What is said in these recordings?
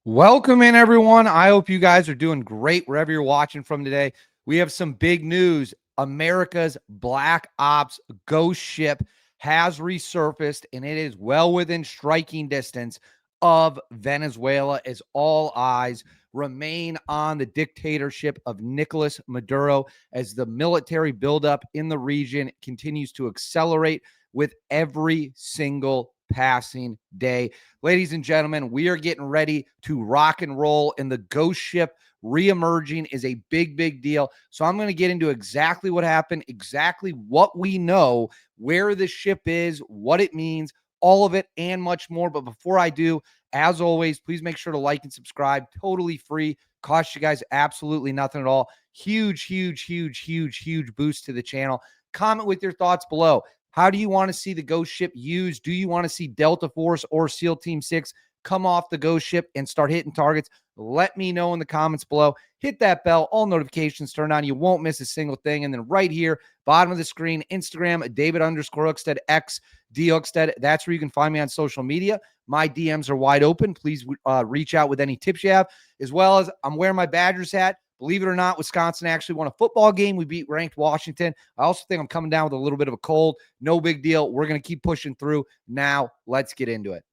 Welcome in, everyone. I hope you guys are doing great wherever you're watching from today. We have some big news. America's Black Ops ghost ship has resurfaced, and it is well within striking distance of Venezuela as all eyes remain on the dictatorship of Nicolas Maduro as the military buildup in the region continues to accelerate with every single passing day. Ladies and gentlemen, we are getting ready to rock and roll, and the ghost ship reemerging is a big, big deal. So I'm going to get into exactly what happened, exactly what we know, where the ship is, what it means, all of it, and much more. But before I do, as always, please make sure to like and subscribe. Totally free. Cost you guys absolutely nothing at all. Huge, huge, huge, huge, huge boost to the channel. Comment with your thoughts below. How do you want to see the ghost ship used? Do you want to see Delta Force or SEAL Team 6 come off the ghost ship and start hitting targets? Let me know in the comments below. Hit that bell, all notifications turned on. You won't miss a single thing. And then right here, bottom of the screen, Instagram, David_Hookstead, X, D Hookstead. That's where you can find me on social media. My DMs are wide open. Please reach out with any tips you have, as well as I'm wearing my Badgers hat. Believe it or not, Wisconsin actually won a football game. We beat ranked Washington. I also think I'm coming down with a little bit of a cold. No big deal. We're going to keep pushing through. Now, let's get into it.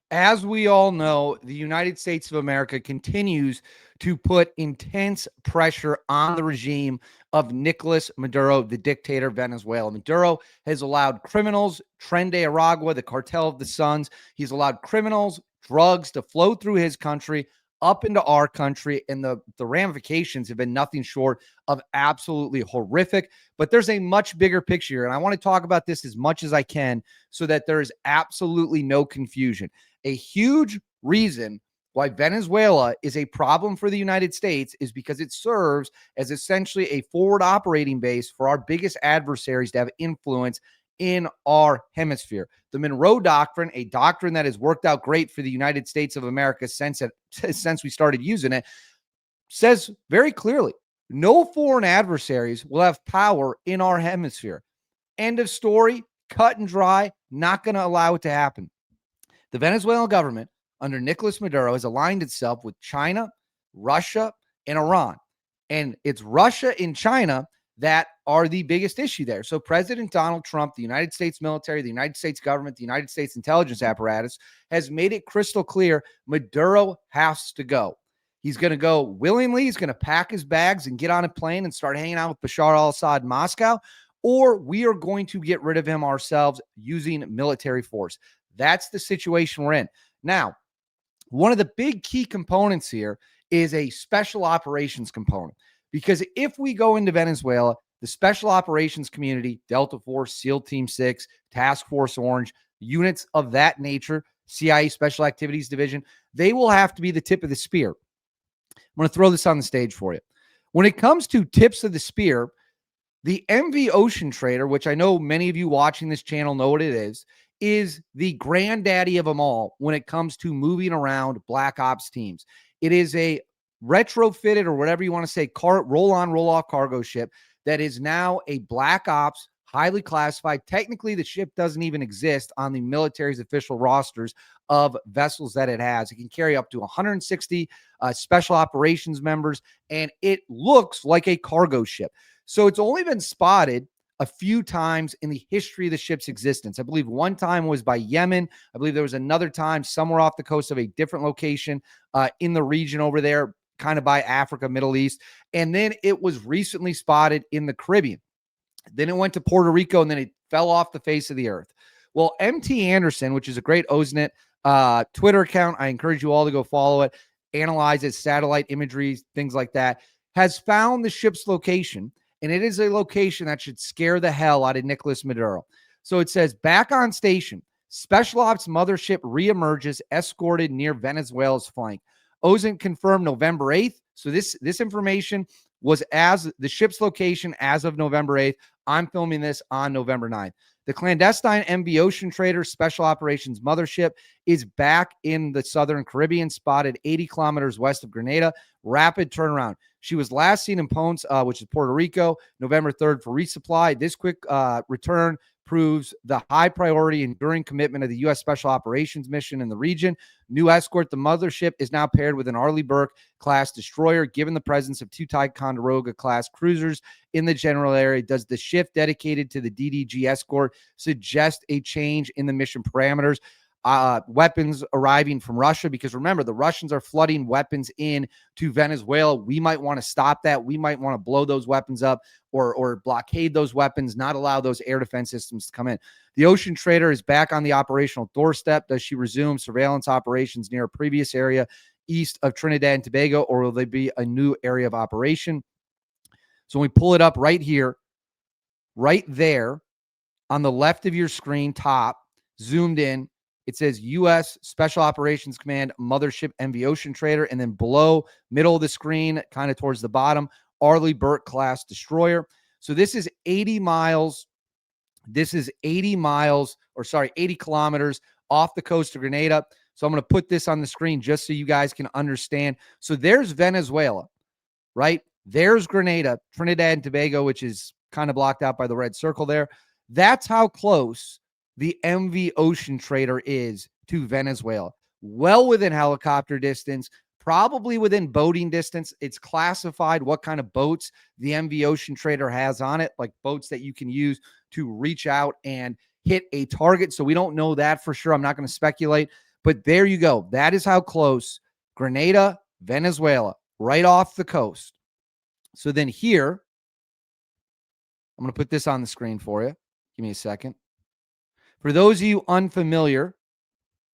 As we all know, the United States of America continues to put intense pressure on the regime of Nicolas Maduro, the dictator of Venezuela. Maduro has allowed criminals, Tren de Aragua, the cartel of the Suns, he's allowed criminals, drugs to flow through his country up into our country, and the ramifications have been nothing short of absolutely horrific. But there's a much bigger picture, and I want to talk about this as much as I can so that there is absolutely no confusion. A huge reason why Venezuela is a problem for the United States is because it serves as essentially a forward operating base for our biggest adversaries to have influence in our hemisphere. The Monroe Doctrine, a doctrine that has worked out great for the United States of America since we started using it, says very clearly, no foreign adversaries will have power in our hemisphere. End of story, cut and dry, not going to allow it to happen. The Venezuelan government under Nicolas Maduro has aligned itself with China, Russia, and Iran. And it's Russia and China that are the biggest issue there. So President Donald Trump, the United States military, the United States government, the United States intelligence apparatus has made it crystal clear Maduro has to go. He's going to go willingly. He's going to pack his bags and get on a plane and start hanging out with Bashar al-Assad in Moscow, or we are going to get rid of him ourselves using military force. That's the situation we're in. Now, one of the big key components here is a special operations component. Because if we go into Venezuela, the special operations community, Delta Force, SEAL Team 6, Task Force Orange, units of that nature, CIA Special Activities Division, they will have to be the tip of the spear. I'm going to throw this on the stage for you. When it comes to tips of the spear, the MV Ocean Trader, which I know many of you watching this channel know what it is the granddaddy of them all when it comes to moving around Black Ops teams. It is a retrofitted, or whatever you want to say, roll-on, roll-off cargo ship that is now a Black Ops, highly classified. Technically, the ship doesn't even exist on the military's official rosters of vessels that it has. It can carry up to 160 special operations members, and it looks like a cargo ship. So it's only been spotted a few times in the history of the ship's existence. I believe one time was by Yemen. I believe there was another time somewhere off the coast of a different location in the region over there, kind of by Africa, Middle East. And then it was recently spotted in the Caribbean. Then it went to Puerto Rico, and then it fell off the face of the earth. Well, MT Anderson, which is a great OSNet Twitter account, I encourage you all to go follow it, analyze its satellite imagery, things like that, has found the ship's location. And it is a location that should scare the hell out of Nicolas Maduro. So it says, back on station, Special Ops mothership reemerges, escorted near Venezuela's flank. OSINT confirmed November 8th. So this information was as the ship's location as of November 8th. I'm filming this on November 9th. The clandestine MV Ocean Trader Special Operations mothership is back in the Southern Caribbean, spotted 80 kilometers west of Grenada. Rapid turnaround. She was last seen in Ponce, which is Puerto Rico, November 3rd for resupply. This quick return proves the high priority, enduring commitment of the U.S. Special Operations Mission in the region. New escort, the mothership, is now paired with an Arleigh Burke-class destroyer. Given the presence of 2 Ticonderoga-class cruisers in the general area, does the shift dedicated to the DDG escort suggest a change in the mission parameters? Weapons arriving from Russia, because remember, the Russians are flooding weapons in to Venezuela. We might want to stop that. We might want to blow those weapons up or blockade those weapons, not allow those air defense systems to come in. The Ocean Trader is back on the operational doorstep. Does she resume surveillance operations near a previous area east of Trinidad and Tobago, or will there be a new area of operation? So when we pull it up right here, right there on the left of your screen, top, zoomed in, it says U.S. Special Operations Command Mothership MV Ocean Trader. And then below, middle of the screen, kind of towards the bottom, Arleigh Burke-class destroyer. So this is 80 miles. This is 80 kilometers off the coast of Grenada. So I'm going to put this on the screen just so you guys can understand. So there's Venezuela, right? There's Grenada, Trinidad and Tobago, which is kind of blocked out by the red circle there. That's how close the MV Ocean Trader is to Venezuela. Well within helicopter distance, probably within boating distance. It's classified what kind of boats the MV Ocean Trader has on it, like boats that you can use to reach out and hit a target. So we don't know that for sure. I'm not going to speculate, but there you go. That is how close Grenada, Venezuela, right off the coast. So then here, I'm going to put this on the screen for you. Give me a second. For those of you unfamiliar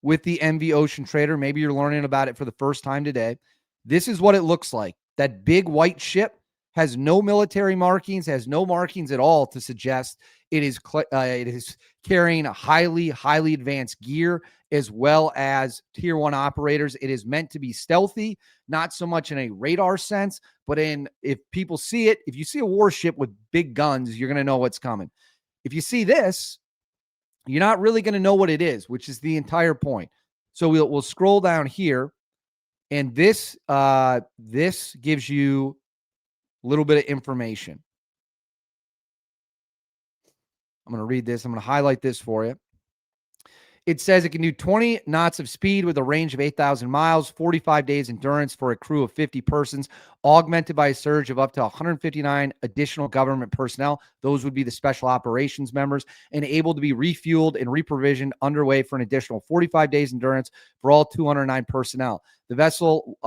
with the MV Ocean Trader, maybe you're learning about it for the first time today. This is what it looks like. That big white ship has no military markings, has no markings at all to suggest it is carrying a highly advanced gear as well as tier 1 operators. It is meant to be stealthy, not so much in a radar sense, but if people see it, if you see a warship with big guns, you're going to know what's coming. If you see this, you're not really going to know what it is, which is the entire point. So we'll scroll down here, and this gives you a little bit of information. I'm going to read this. I'm going to highlight this for you. It says it can do 20 knots of speed with a range of 8,000 miles, 45 days endurance for a crew of 50 persons, augmented by a surge of up to 159 additional government personnel. Those would be the special operations members, and able to be refueled and reprovisioned, underway for an additional 45 days endurance for all 209 personnel. The vessel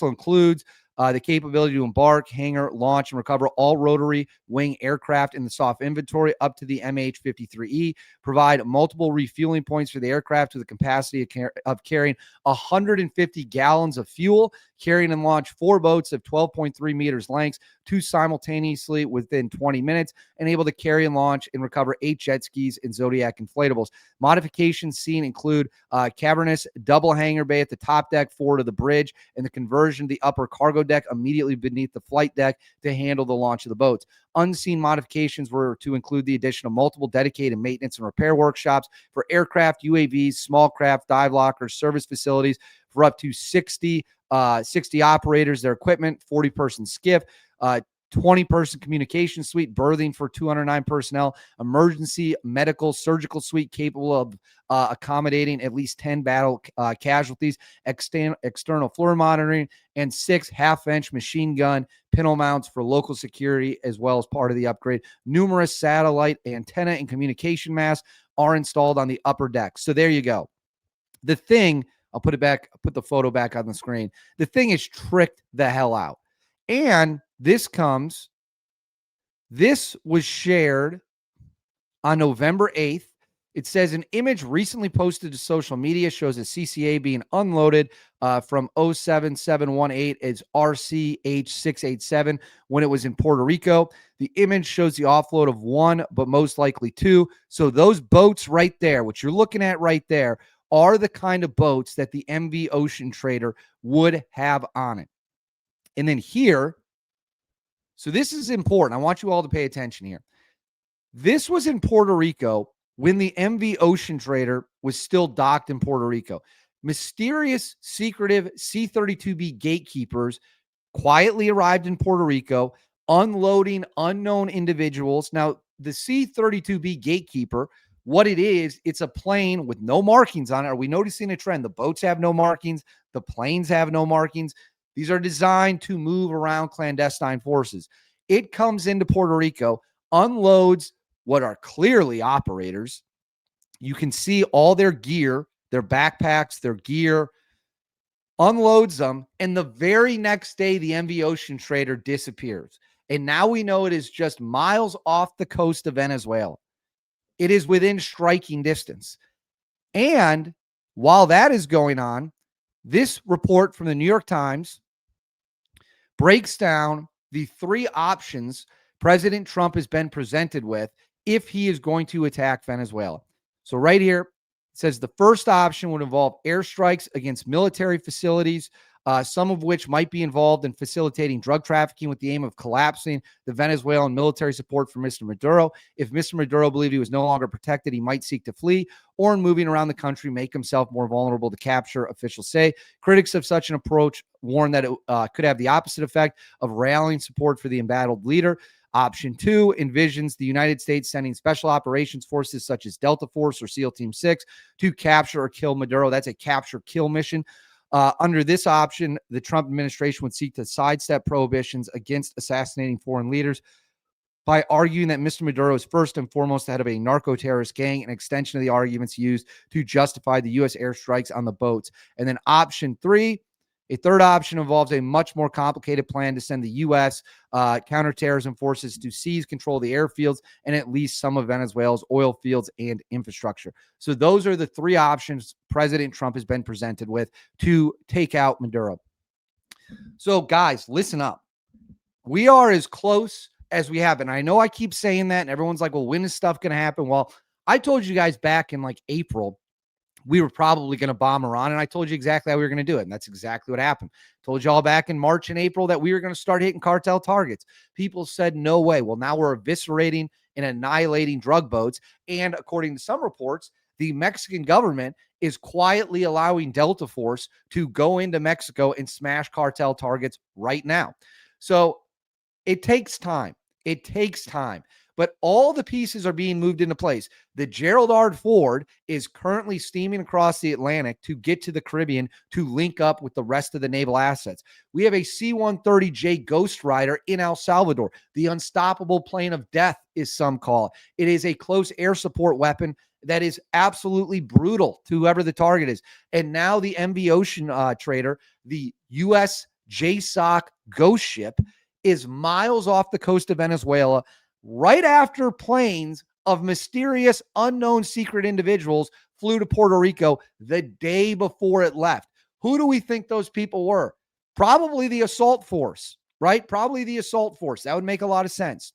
includes the capability to embark, hangar, launch, and recover all rotary wing aircraft in the soft inventory up to the MH-53E, provide multiple refueling points for the aircraft with the capacity of carrying 150 gallons of fuel, carrying and launch 4 boats of 12.3 meters lengths, 2 simultaneously within 20 minutes, and able to carry and launch and recover 8 jet skis and Zodiac inflatables. Modifications seen include cavernous double hangar bay at the top deck forward of the bridge, and the conversion of the upper cargo deck immediately beneath the flight deck to handle the launch of the boats. Unseen modifications were to include the addition of multiple dedicated maintenance and repair workshops for aircraft, UAVs, small craft, dive lockers, service facilities for up to 60 operators, their equipment, 40-person skiff, 20-person communication suite, berthing for 209 personnel, emergency medical surgical suite capable of accommodating at least 10 battle casualties, external floor monitoring, and 6 half-inch machine gun pintle mounts for local security as well as part of the upgrade. Numerous satellite antenna and communication masts are installed on the upper deck. So there you go. The thing, I'll put the photo back on the screen. The thing is tricked the hell out. And this was shared on November 8th. It says an image recently posted to social media shows a CCA being unloaded from 07718 as RCH687 when it was in Puerto Rico. The image shows the offload of 1, but most likely 2. So those boats right there, what you're looking at right there, are the kind of boats that the MV Ocean Trader would have on it. And then here, so this is important. I want you all to pay attention here. This was in Puerto Rico when the MV Ocean Trader was still docked in Puerto Rico. Mysterious, secretive C-32B gatekeepers quietly arrived in Puerto Rico, unloading unknown individuals. Now, the C-32B Gatekeeper, what it is, it's a plane with no markings on it. Are we noticing a trend? The boats have no markings. The planes have no markings. These are designed to move around clandestine forces. It comes into Puerto Rico, unloads what are clearly operators. You can see all their gear, their backpacks, their gear, unloads them, and the very next day, the MV Ocean Trader disappears. And now we know it is just miles off the coast of Venezuela. It is within striking distance. And while that is going on, this report from the New York Times breaks down the three options President Trump has been presented with if he is going to attack Venezuela. So right here, it says the first option would involve airstrikes against military facilities, some of which might be involved in facilitating drug trafficking with the aim of collapsing the Venezuelan military support for Mr. Maduro. If Mr. Maduro believed he was no longer protected, he might seek to flee or in moving around the country, make himself more vulnerable to capture, officials say. Critics of such an approach warn that it could have the opposite effect of rallying support for the embattled leader. Option 2 envisions the United States sending special operations forces such as Delta Force or SEAL Team 6 to capture or kill Maduro. That's a capture-kill mission. Under this option, the Trump administration would seek to sidestep prohibitions against assassinating foreign leaders by arguing that Mr. Maduro is first and foremost the head of a narco-terrorist gang, an extension of the arguments used to justify the U.S. airstrikes on the boats. And then option 3, a third option involves a much more complicated plan to send the U.S. Counterterrorism forces to seize control of the airfields and at least some of Venezuela's oil fields and infrastructure. So those are the three options President Trump has been presented with to take out Maduro. So guys, listen up. We are as close as we have. And I know I keep saying that and everyone's like, well, when is stuff going to happen? Well, I told you guys back in like April, we were probably going to bomb Iran. And I told you exactly how we were going to do it. And that's exactly what happened. Told you all back in March and April that we were going to start hitting cartel targets. People said, no way. Well, now we're eviscerating and annihilating drug boats. And according to some reports, the Mexican government is quietly allowing Delta Force to go into Mexico and smash cartel targets right now. So it takes time. It takes time. But all the pieces are being moved into place. The Gerald R. Ford is currently steaming across the Atlantic to get to the Caribbean to link up with the rest of the naval assets. We have a C-130J Ghost Rider in El Salvador. The unstoppable plane of death, is some call it. It is a close air support weapon that is absolutely brutal to whoever the target is. And now the MV Ocean Trader, the U.S. JSOC Ghost Ship, is miles off the coast of Venezuela, right after planes of mysterious, unknown secret individuals flew to Puerto Rico the day before it left. Who do we think those people were? Probably the assault force, right? Probably the assault force. That would make a lot of sense.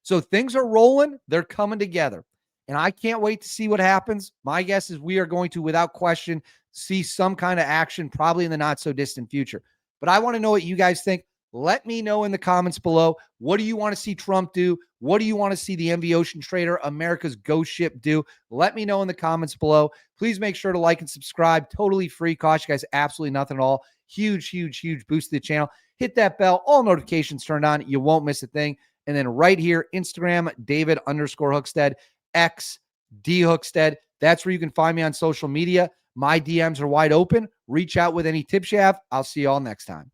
So things are rolling. They're coming together. And I can't wait to see what happens. My guess is we are going to, without question, see some kind of action probably in the not so distant future. But I want to know what you guys think. Let me know in the comments below. What do you want to see Trump do? What do you want to see the MV Ocean Trader, America's Ghost Ship, do? Let me know in the comments below. Please make sure to like and subscribe. Totally free. Cost you guys absolutely nothing at all. Huge, huge, huge boost to the channel. Hit that bell. All notifications turned on. You won't miss a thing. And then right here, Instagram, David_Hookstead, X, D Hookstead. That's where you can find me on social media. My DMs are wide open. Reach out with any tips you have. I'll see you all next time.